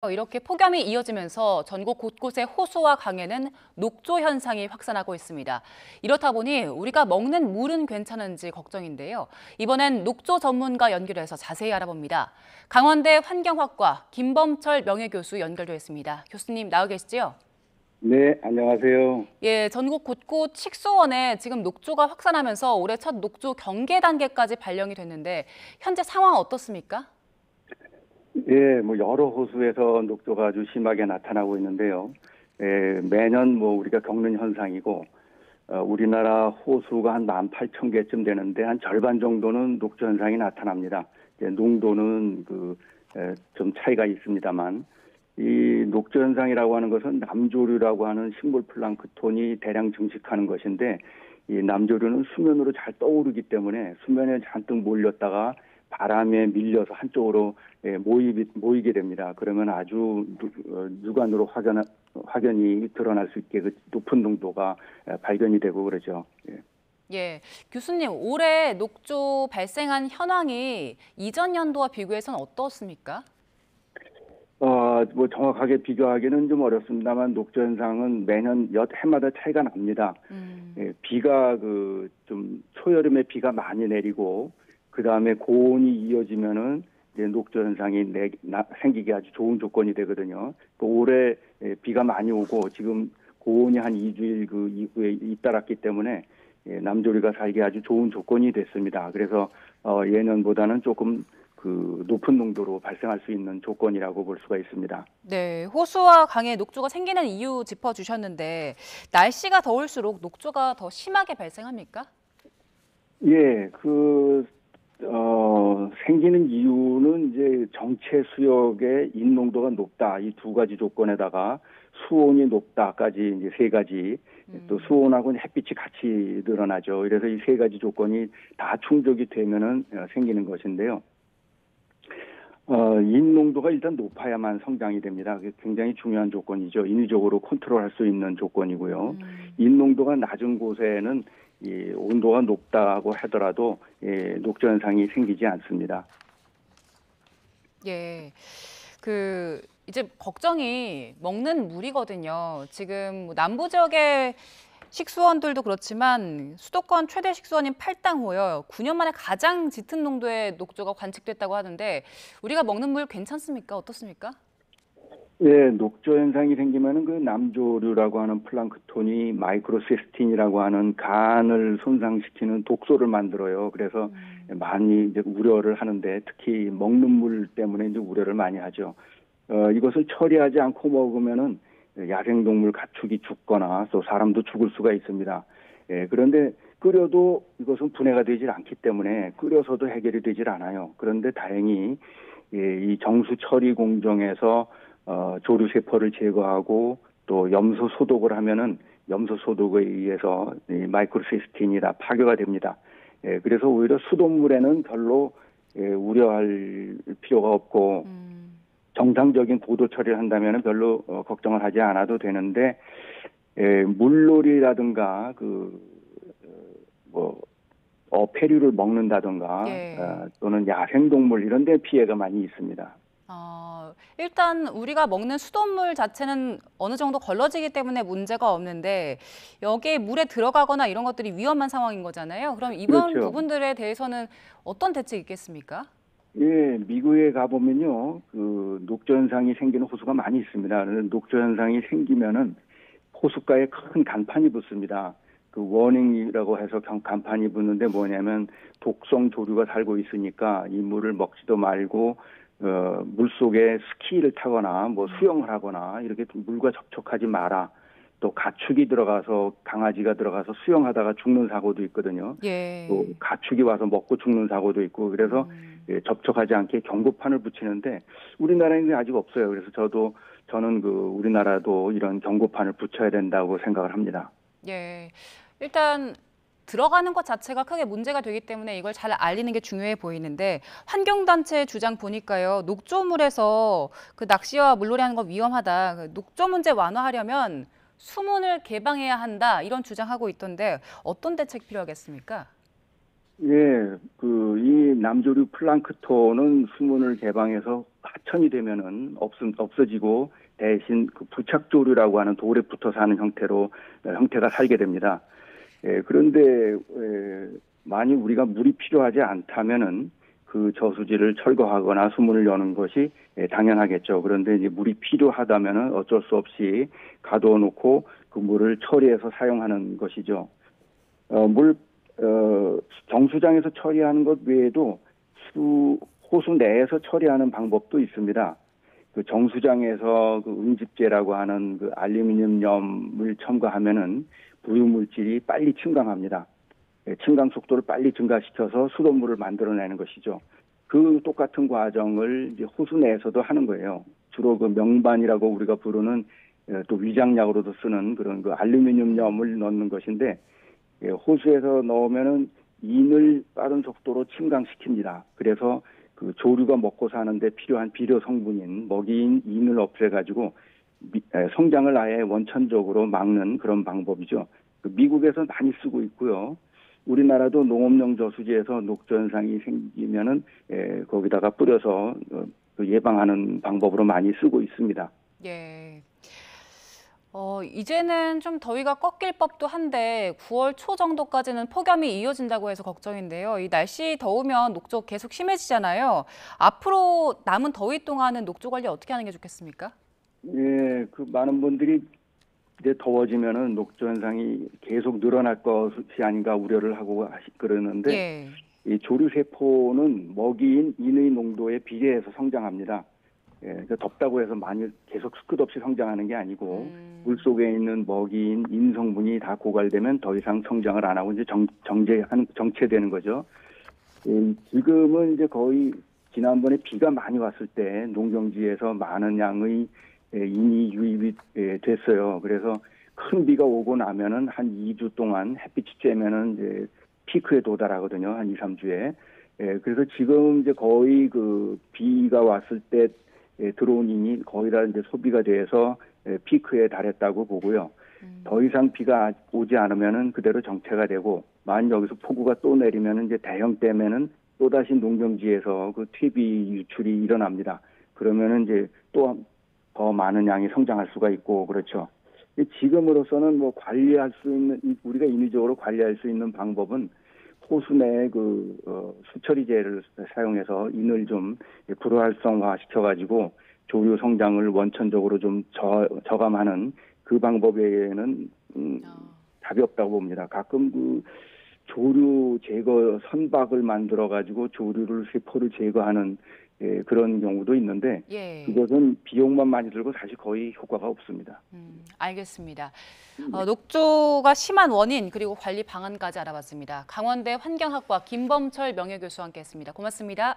이렇게 폭염이 이어지면서 전국 곳곳의 호수와 강에는 녹조 현상이 확산하고 있습니다. 이렇다 보니 우리가 먹는 물은 괜찮은지 걱정인데요. 이번엔 녹조 전문가 연결해서 자세히 알아봅니다. 강원대 환경학과 김범철 명예교수 연결돼 있습니다. 교수님 나와 계시죠? 네, 안녕하세요. 예, 전국 곳곳 식수원에 지금 녹조가 확산하면서 올해 첫 녹조 경계 단계까지 발령이 됐는데 현재 상황 어떻습니까? 예, 여러 호수에서 녹조가 아주 심하게 나타나고 있는데요. 매년 우리가 겪는 현상이고, 우리나라 호수가 한 18,000개쯤 되는데 한 절반 정도는 녹조 현상이 나타납니다. 농도는 좀 차이가 있습니다만, 이 녹조 현상이라고 하는 것은 남조류라고 하는 식물 플랑크톤이 대량 증식하는 것인데, 이 남조류는 수면으로 잘 떠오르기 때문에 수면에 잔뜩 몰렸다가 바람에 밀려서 한쪽으로 모이게 됩니다. 그러면 아주 육안으로 확연히 드러날 수 있게 그 높은 농도가 발견이 되고 그러죠. 예. 예, 교수님 올해 녹조 발생한 현황이 이전 연도와 비교해서는 어떻습니까? 정확하게 비교하기는 좀 어렵습니다만 녹조 현상은 매년 해마다 차이가 납니다. 비가 좀 초여름에 비가 많이 내리고 그 다음에 고온이 이어지면은 이제 녹조 현상이 생기기 아주 좋은 조건이 되거든요. 올해 비가 많이 오고 지금 고온이 한 2주일 이후에 잇따랐기 때문에 남조류가 살기 아주 좋은 조건이 됐습니다. 그래서 예년보다는 조금 높은 농도로 발생할 수 있는 조건이라고 볼 수가 있습니다. 네, 호수와 강에 녹조가 생기는 이유 짚어주셨는데 날씨가 더울수록 녹조가 더 심하게 발생합니까? 예, 생기는 이유는 이제 정체 수역의 인농도가 높다. 이 두 가지 조건에다가 수온이 높다까지 이제 세 가지, 또 수온하고 햇빛이 같이 늘어나죠. 그래서 이 세 가지 조건이 다 충족이 되면은 생기는 것인데요. 인농도가 일단 높아야만 성장이 됩니다. 그게 굉장히 중요한 조건이죠. 인위적으로 컨트롤할 수 있는 조건이고요. 인농도가 낮은 곳에는 이 온도가 높다고 하더라도 녹조 현상이 생기지 않습니다. 예, 이제 걱정이 먹는 물이거든요. 지금 남부 지역의 식수원들도 그렇지만 수도권 최대 식수원인 팔당호요. 9년 만에 가장 짙은 농도의 녹조가 관측됐다고 하는데 우리가 먹는 물 괜찮습니까? 어떻습니까? 예, 녹조 현상이 생기면은 그 남조류라고 하는 플랑크톤이 마이크로시스틴이라고 하는 간을 손상시키는 독소를 만들어요. 그래서 많이 이제 우려를 하는데 특히 먹는 물 때문에 이제 우려를 많이 하죠. 이것을 처리하지 않고 먹으면은 야생동물 가축이 죽거나 또 사람도 죽을 수가 있습니다. 예, 그런데 끓여도 이것은 분해가 되질 않기 때문에 끓여서도 해결이 되질 않아요. 그런데 다행히 이 정수 처리 공정에서 조류 세포를 제거하고 또 염소 소독을 하면은 염소 소독에 의해서 이 마이크로시스틴이 다 파괴가 됩니다. 예, 그래서 오히려 수돗물에는 별로 우려할 필요가 없고 정상적인 보도 처리를 한다면은 별로 걱정을 하지 않아도 되는데 물놀이라든가 어패류를 먹는다든가 예. 또는 야생동물 이런 데 피해가 많이 있습니다. 일단 우리가 먹는 수돗물 자체는 어느 정도 걸러지기 때문에 문제가 없는데 여기에 물에 들어가거나 이런 것들이 위험한 상황인 거잖아요. 그럼 이번 그렇죠. 부분들에 대해서는 어떤 대책이 있겠습니까? 예, 미국에 가보면요, 녹조 현상이 생기는 호수가 많이 있습니다. 녹조 현상이 생기면은 호숫가에 큰 간판이 붙습니다. 워닝이라고 해서 간판이 붙는데 뭐냐면 독성 조류가 살고 있으니까 이 물을 먹지도 말고 물속에 스키를 타거나 수영을 하거나 이렇게 물과 접촉하지 마라. 또 가축이 들어가서 강아지가 들어가서 수영하다가 죽는 사고도 있거든요. 예. 또 가축이 와서 먹고 죽는 사고도 있고 그래서 접촉하지 않게 경고판을 붙이는데 우리나라에는 아직 없어요. 그래서 저는 우리나라도 이런 경고판을 붙여야 된다고 생각을 합니다. 예. 일단 들어가는 것 자체가 크게 문제가 되기 때문에 이걸 잘 알리는 게 중요해 보이는데 환경단체 주장 보니까요. 녹조물에서 낚시와 물놀이 하는 거 위험하다. 녹조 문제 완화하려면 수문을 개방해야 한다. 이런 주장하고 있던데 어떤 대책 필요하겠습니까? 예, 이 남조류 플랑크톤은 수문을 개방해서 하천이 되면은 없어지고 대신 그 부착조류라고 하는 돌에 붙어 사는 형태가 살게 됩니다. 예, 그런데 만약 우리가 물이 필요하지 않다면은 그 저수지를 철거하거나 수문을 여는 것이 당연하겠죠. 그런데 이제 물이 필요하다면은 어쩔 수 없이 가둬 놓고 그 물을 처리해서 사용하는 것이죠. 물 정수장에서 처리하는 것 외에도 호수 내에서 처리하는 방법도 있습니다. 그 정수장에서 그 응집제라고 하는 그 알루미늄 염을 첨가하면은 부유물질이 빨리 증강합니다. 증강 속도를 빨리 증가시켜서 수돗물을 만들어내는 것이죠. 그 똑같은 과정을 이제 호수 내에서도 하는 거예요. 주로 그 명반이라고 우리가 부르는 또 위장약으로도 쓰는 그런 그 알루미늄 염을 넣는 것인데 호수에서 넣으면은 인을 빠른 속도로 침강시킵니다. 그래서 그 조류가 먹고 사는데 필요한 비료 성분인 먹이인 인을 없애가지고 성장을 아예 원천적으로 막는 그런 방법이죠. 미국에서 많이 쓰고 있고요. 우리나라도 농업용 저수지에서 녹조 현상이 생기면은 거기다가 뿌려서 예방하는 방법으로 많이 쓰고 있습니다. 예. 이제는 좀 더위가 꺾일 법도 한데 9월 초 정도까지는 폭염이 이어진다고 해서 걱정인데요. 이 날씨 더우면 녹조 계속 심해지잖아요. 앞으로 남은 더위 동안은 녹조 관리 어떻게 하는 게 좋겠습니까? 예, 그 많은 분들이 이제 더워지면은 녹조 현상이 계속 늘어날 것이 아닌가 우려를 하고 그러는데 예. 이 조류 세포는 먹이인 인의 농도에 비례해서 성장합니다. 예, 그러니까 덥다고 해서 많이 계속 끝없이 성장하는 게 아니고 물 속에 있는 먹이인 인 성분이 다 고갈되면 더 이상 성장을 안 하고 이제 정체되는 거죠. 예, 지금은 이제 거의 지난번에 비가 많이 왔을 때 농경지에서 많은 양의 인이 유입이 됐어요. 그래서 큰 비가 오고 나면은 한 2주 동안 햇빛이 쬐면은 이제 피크에 도달하거든요. 한 2, 3주에. 그래서 지금 이제 거의 그 비가 왔을 때 들어온 인이 거의 다 이제 소비가 돼서 피크에 달했다고 보고요. 더 이상 비가 오지 않으면은 그대로 정체가 되고, 만약 여기서 폭우가 또 내리면은 이제 대형댐에는 또다시 농경지에서 그 퇴비 유출이 일어납니다. 그러면은 이제 또 더 많은 양이 성장할 수가 있고, 그렇죠. 지금으로서는 뭐 관리할 수 있는, 우리가 인위적으로 관리할 수 있는 방법은 호수 내에 수처리제를 사용해서 인을 좀 불활성화 시켜가지고 조류 성장을 원천적으로 좀 저감하는 그 방법 외에는 답이 없다고 봅니다. 가끔 그 조류 제거 선박을 만들어가지고 조류를 세포를 제거하는 그런 경우도 있는데 예. 그것은 비용만 많이 들고 사실 거의 효과가 없습니다. 알겠습니다. 녹조가 심한 원인 그리고 관리 방안까지 알아봤습니다. 강원대 환경학과 김범철 명예교수와 함께했습니다. 고맙습니다.